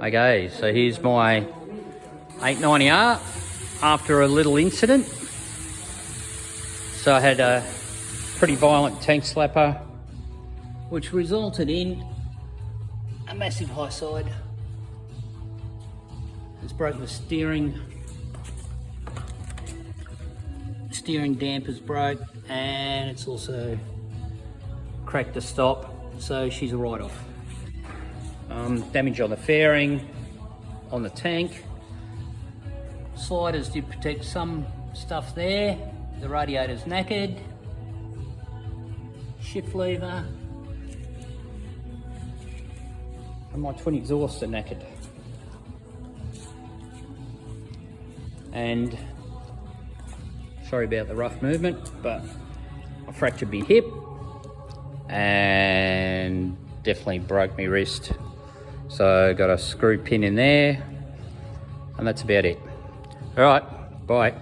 Okay, so here's my 890R after a little incident. So I had a pretty violent tank slapper, which resulted in a massive high side. It's broken the steering dampers broke, and it's also cracked the stop, so she's a write-off. Damage on the fairing, on the tank. Sliders did protect some stuff there. The radiator's knackered. Shift lever. And my twin exhausts are knackered. And sorry about the rough movement, but I fractured my hip and definitely broke my wrist. So got a screw pin in there, and that's about it. All right, bye.